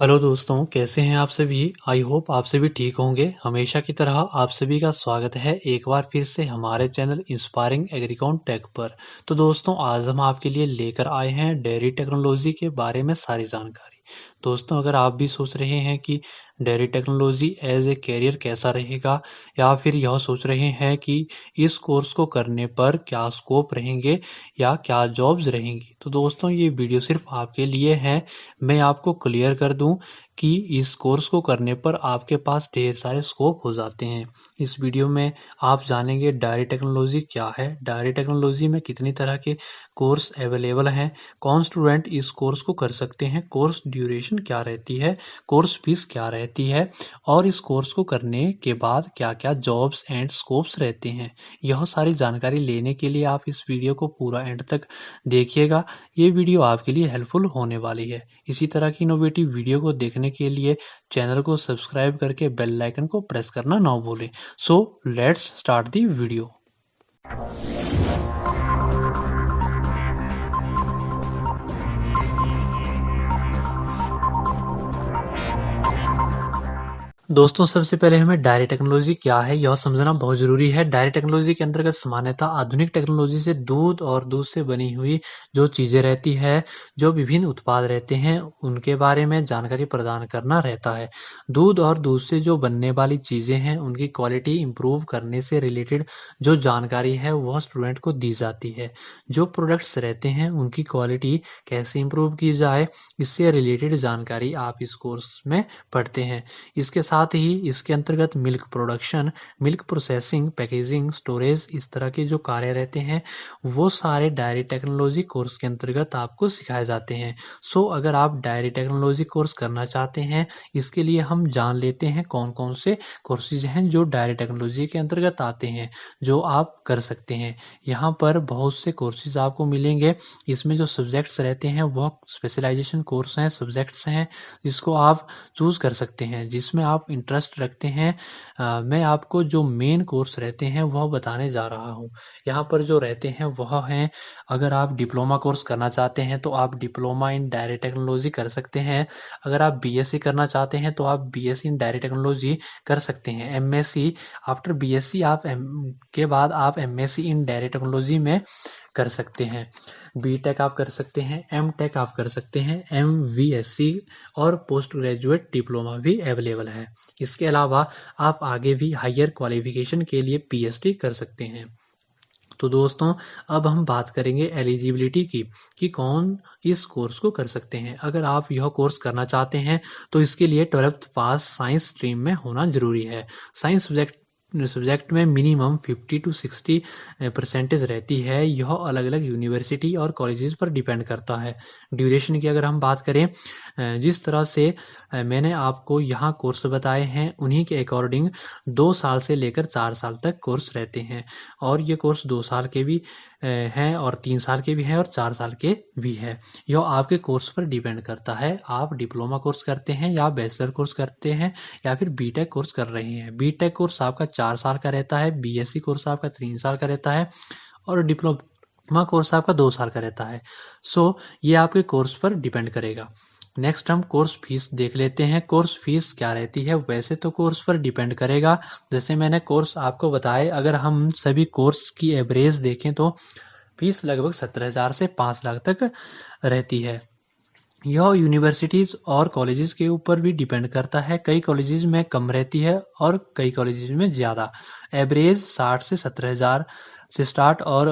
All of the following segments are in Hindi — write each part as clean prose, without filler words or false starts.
हेलो दोस्तों, कैसे हैं आप सभी। आई होप आप सभी ठीक होंगे। हमेशा की तरह आप सभी का स्वागत है एक बार फिर से हमारे चैनल इंस्पायरिंग एग्रीकॉन टेक पर। तो दोस्तों, आज हम आपके लिए लेकर आए हैं डेयरी टेक्नोलॉजी के बारे में सारी जानकारी। दोस्तों, अगर आप भी सोच रहे हैं कि dairy technology as a career कैसा रहेगा, या फिर यह सोच रहे हैं कि इस कोर्स को करने पर क्या स्कोप रहेंगे या क्या जॉब्स रहेंगी, तो दोस्तों ये वीडियो सिर्फ आपके लिए है। मैं आपको क्लियर कर दूं कि इस कोर्स को करने पर आपके पास ढेर सारे स्कोप हो जाते हैं। इस वीडियो में आप जानेंगे डायरी टेक्नोलॉजी क्या है, डायरी टेक्नोलॉजी में कितनी तरह के कोर्स अवेलेबल हैं, कौन स्टूडेंट इस कोर्स को कर सकते हैं, कोर्स ड्यूरेशन क्या रहती है, कोर्स फीस क्या रहती है, और इस कोर्स को करने के बाद क्या क्या जॉब्स एंड स्कोप्स रहते हैं। यह सारी जानकारी लेने के लिए आप इस वीडियो को पूरा एंड तक देखिएगा। ये वीडियो आपके लिए हेल्पफुल होने वाली है। इसी तरह की इनोवेटिव वीडियो को देखने के लिए चैनल को सब्सक्राइब करके बेल आइकन को प्रेस करना ना भूलें। So let's start the video. दोस्तों, सबसे पहले हमें डायरी टेक्नोलॉजी क्या है यह समझना बहुत ज़रूरी है। डायरी टेक्नोलॉजी के अंतर्गत सामान्यतः आधुनिक टेक्नोलॉजी से दूध और दूध से बनी हुई जो चीज़ें रहती है, जो विभिन्न उत्पाद रहते हैं, उनके बारे में जानकारी प्रदान करना रहता है। दूध और दूध से जो बनने वाली चीज़ें हैं, उनकी क्वालिटी इम्प्रूव करने से रिलेटेड जो जानकारी है वह स्टूडेंट को दी जाती है। जो प्रोडक्ट्स रहते हैं उनकी क्वालिटी कैसे इम्प्रूव की जाए, इससे रिलेटेड जानकारी आप इस कोर्स में पढ़ते हैं। इसके साथ ही इसके अंतर्गत milk production, milk processing, packaging, storage, इस तरह के जो कार्य रहते हैं वो सारे डायरी टेक्नोलॉजी कोर्स के अंतर्गत आपको सिखाए जाते हैं। सो अगर आप डायरी टेक्नोलॉजी कोर्स करना चाहते हैं, इसके लिए हम जान लेते हैं कौन कौन से कोर्सेज हैं जो डायरी टेक्नोलॉजी के अंतर्गत आते हैं, जो आप कर सकते हैं। यहाँ पर बहुत से कोर्सेज आपको मिलेंगे। इसमें जो सब्जेक्ट्स रहते हैं वह स्पेशलाइजेशन कोर्स हैं, सब्जेक्ट्स हैं, जिसको आप चूज़ कर सकते हैं, जिसमें आप इंटरेस्ट रखते हैं। मैं आपको जो मेन कोर्स रहते हैं वह बताने जा रहा हूँ। यहाँ पर जो रहते हैं वह हैं, अगर आप डिप्लोमा कोर्स करना चाहते हैं तो आप डिप्लोमा इन डायरी टेक्नोलॉजी कर सकते हैं। अगर आप बीएससी करना चाहते हैं तो आप बीएससी इन डायरी टेक्नोलॉजी कर सकते हैं। एमएससी, आफ्टर बीएससी आप के बाद आप एमएससी इन डायरी टेक्नोलॉजी में कर सकते हैं। बीटेक आप कर सकते हैं, एमटेक आप कर सकते हैं, एमवीएससी और पोस्ट ग्रेजुएट डिप्लोमा भी अवेलेबल है। इसके अलावा आप आगे भी हायर क्वालिफिकेशन के लिए पीएचडी कर सकते हैं। तो दोस्तों, अब हम बात करेंगे एलिजिबिलिटी की, कि कौन इस कोर्स को कर सकते हैं। अगर आप यह कोर्स करना चाहते हैं तो इसके लिए 12th पास साइंस स्ट्रीम में होना जरूरी है। साइंस सब्जेक्ट में मिनिमम 50 to 60 परसेंटेज रहती है। यह अलग अलग यूनिवर्सिटी और कॉलेजेस पर डिपेंड करता है। ड्यूरेशन की अगर हम बात करें, जिस तरह से मैंने आपको यहाँ कोर्स बताए हैं उन्हीं के अकॉर्डिंग 2 साल से लेकर 4 साल तक कोर्स रहते हैं। और ये कोर्स 2 साल के भी हैं, और 3 साल के भी हैं, और 4 साल के भी है। यह आपके कोर्स पर डिपेंड करता है, आप डिप्लोमा कोर्स करते हैं या बैचलर कोर्स करते हैं या फिर बीटेक कोर्स कर रहे हैं। बीटेक कोर्स आपका 4 साल का रहता है, बीएससी कोर्स आपका 3 साल का रहता है, और डिप्लोमा कोर्स आपका 2 साल का रहता है। सो ये आपके कोर्स पर डिपेंड करेगा। नेक्स्ट हम कोर्स फीस देख लेते हैं। कोर्स फीस क्या रहती है, वैसे तो कोर्स पर डिपेंड करेगा। जैसे मैंने कोर्स आपको बताए, अगर हम सभी कोर्स की एवरेज देखें तो फीस लगभग 17,000 से 5 लाख तक रहती है। यह यूनिवर्सिटीज़ और कॉलेजेस के ऊपर भी डिपेंड करता है। कई कॉलेजेस में कम रहती है और कई कॉलेजेस में ज़्यादा। एवरेज 60 से 17,000 से स्टार्ट और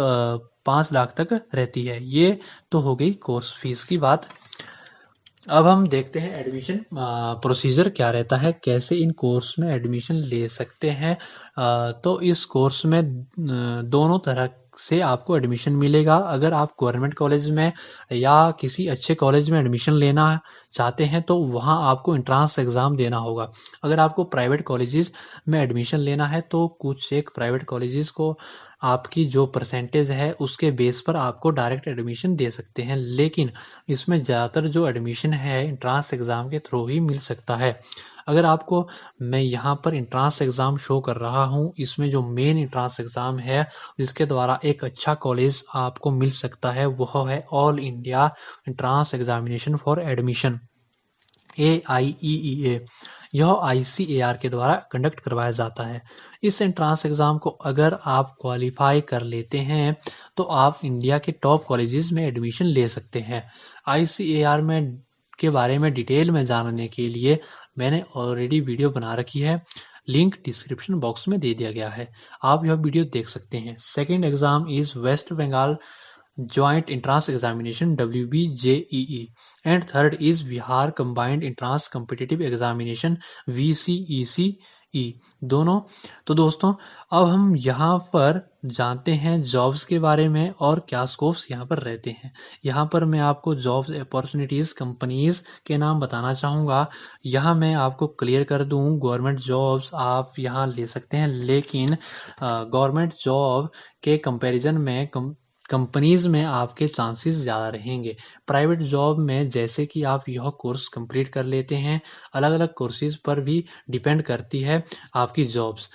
5 लाख तक रहती है। ये तो हो गई कोर्स फीस की बात। अब हम देखते हैं एडमिशन प्रोसीजर क्या रहता है, कैसे इन कोर्स में एडमिशन ले सकते हैं। तो इस कोर्स में दोनों तरह से आपको एडमिशन मिलेगा। अगर आप गवर्नमेंट कॉलेज में या किसी अच्छे कॉलेज में एडमिशन लेना चाहते हैं तो वहाँ आपको एंट्रेंस एग्ज़ाम देना होगा। अगर आपको प्राइवेट कॉलेजेस में एडमिशन लेना है तो कुछ एक प्राइवेट कॉलेजेस को आपकी जो परसेंटेज है उसके बेस पर आपको डायरेक्ट एडमिशन दे सकते हैं, लेकिन इसमें ज़्यादातर जो एडमिशन है एंट्रेंस एग्ज़ाम के थ्रू ही मिल सकता है। अगर आपको, मैं यहाँ पर एंट्रेंस एग्ज़ाम शो कर रहा हूँ, इसमें जो मेन एंट्रेंस एग्ज़ाम है जिसके द्वारा एक अच्छा कॉलेज आपको मिल सकता है वह है all India entrance examination for admission. AIEEA, यह ICAR के द्वारा कंडक्ट करवाया जाता है। इस एंट्रांस एग्ज़ाम को अगर आप क्वालिफाई कर लेते हैं तो आप इंडिया के टॉप कॉलेजेस में एडमिशन ले सकते हैं। ICAR में के बारे में डिटेल में जानने के लिए मैंने ऑलरेडी वीडियो बना रखी है, लिंक डिस्क्रिप्शन बॉक्स में दे दिया गया है, आप यह वीडियो देख सकते हैं। Second exam is West Bengal Joint Entrance Examination WBJEE, and third is Bihar Combined Entrance Competitive Examination VCECE दोनों। तो दोस्तों अब हम यहाँ पर जानते हैं जॉब्स के बारे में और क्या स्कोप्स यहाँ पर रहते हैं। यहाँ पर मैं आपको जॉब्स अपॉर्चुनिटीज़ कंपनीज़ के नाम बताना चाहूँगा। यहाँ मैं आपको क्लियर कर दूँ, गवर्नमेंट जॉब्स आप यहाँ ले सकते हैं, लेकिन गवर्नमेंट जॉब के कंपैरिजन में कंपनीज़ में आपके चांसेस ज़्यादा रहेंगे। प्राइवेट जॉब में जैसे कि आप यह कोर्स कंप्लीट कर लेते हैं, अलग अलग कोर्सेज़ पर भी डिपेंड करती है आपकी जॉब्स।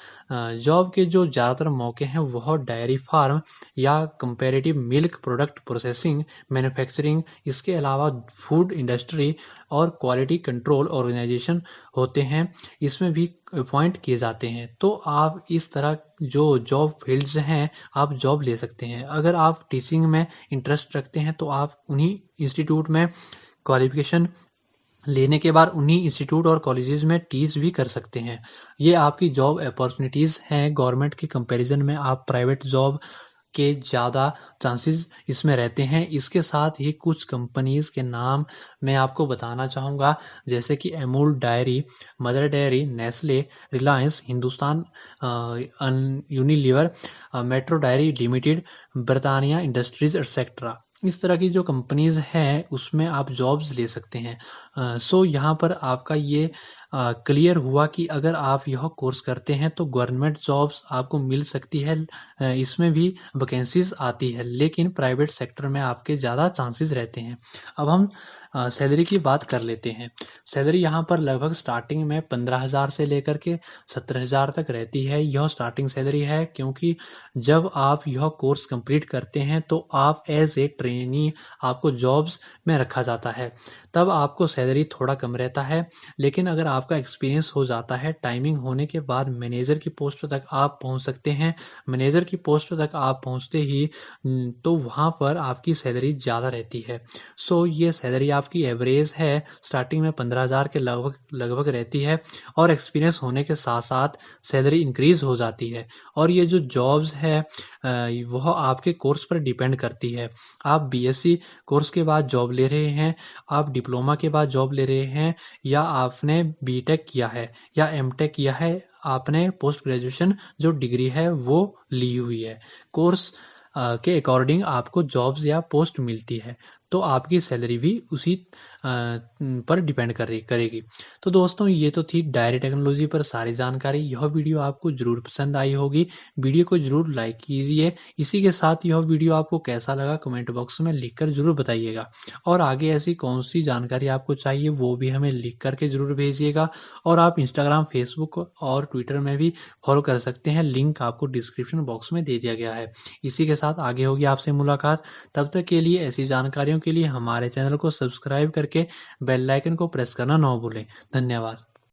जॉब के जो ज़्यादातर मौके हैं वह डेयरी फार्म या comparative milk product processing, manufacturing, इसके अलावा फूड इंडस्ट्री और क्वालिटी कंट्रोल ऑर्गेनाइजेशन होते हैं, इसमें भी अपॉइंट किए जाते हैं। तो आप इस तरह जो जॉब फील्ड्स हैं आप जॉब ले सकते हैं। अगर आप टीचिंग में इंटरेस्ट रखते हैं तो आप उन्हीं इंस्टीट्यूट में क्वालिफिकेशन लेने के बाद उन्हीं इंस्टीट्यूट और कॉलेजेस में टीच भी कर सकते हैं। ये आपकी जॉब अपॉर्चुनिटीज़ हैं। गवर्नमेंट के कंपैरिजन में आप प्राइवेट जॉब के ज़्यादा चांसेस इसमें रहते हैं। इसके साथ ही कुछ कंपनीज़ के नाम मैं आपको बताना चाहूँगा, जैसे कि Amul diary, mother dairy, Nestle, Reliance, Hindustan Unilever, metro diary limited, Britannia industries etcetera. इस तरह की जो कंपनीज़ हैं उसमें आप जॉब्स ले सकते हैं। सो यहाँ पर आपका ये क्लियर हुआ कि अगर आप यह कोर्स करते हैं तो गवर्नमेंट जॉब्स आपको मिल सकती है, इसमें भी वैकेंसीज आती है, लेकिन प्राइवेट सेक्टर में आपके ज़्यादा चांसेस रहते हैं। अब हम सैलरी की बात कर लेते हैं। सैलरी यहाँ पर लगभग स्टार्टिंग में 15,000 से लेकर के 17,000 तक रहती है। यह स्टार्टिंग सैलरी है, क्योंकि जब आप यह कोर्स कंप्लीट करते हैं तो आप एज ए ट्रेनी आपको जॉब्स में रखा जाता है, तब आपको सैलरी थोड़ा कम रहता है। लेकिन अगर आपका एक्सपीरियंस हो जाता है, टाइमिंग होने के बाद मैनेजर की पोस्ट तक आप पहुंच सकते हैं। मैनेजर की पोस्ट तक आप पहुंचते ही तो वहाँ पर आपकी सैलरी ज़्यादा रहती है। सो ये सैलरी आपकी एवरेज है, स्टार्टिंग में 15,000 के लगभग लगभग रहती है, और एक्सपीरियंस होने के साथ साथ सैलरी इंक्रीज़ हो जाती है। और ये जो जॉब्स है वह आपके कोर्स पर डिपेंड करती है। आप बीएससी कोर्स के बाद जॉब ले रहे हैं, आप डिप्लोमा के बाद जॉब ले रहे हैं, या आपने बीटेक किया है या एमटेक किया है, आपने पोस्ट ग्रेजुएशन जो डिग्री है वो ली हुई है, कोर्स के अकॉर्डिंग आपको जॉब्स या पोस्ट मिलती है, तो आपकी सैलरी भी उसी पर डिपेंड करेगी। तो दोस्तों ये तो थी डायरी टेक्नोलॉजी पर सारी जानकारी। यह वीडियो आपको ज़रूर पसंद आई होगी, वीडियो को ज़रूर लाइक कीजिए। इसी के साथ यह वीडियो आपको कैसा लगा कमेंट बॉक्स में लिखकर ज़रूर बताइएगा, और आगे ऐसी कौन सी जानकारी आपको चाहिए वो भी हमें लिख करके ज़रूर भेजिएगा। और आप इंस्टाग्राम, फेसबुक और ट्विटर में भी फॉलो कर सकते हैं, लिंक आपको डिस्क्रिप्शन बॉक्स में दे दिया गया है। इसी के साथ आगे होगी आपसे मुलाकात। तब तक के लिए ऐसी जानकारियों के लिए हमारे चैनल को सब्सक्राइब करके बेल आइकन को प्रेस करना ना भूलें। धन्यवाद।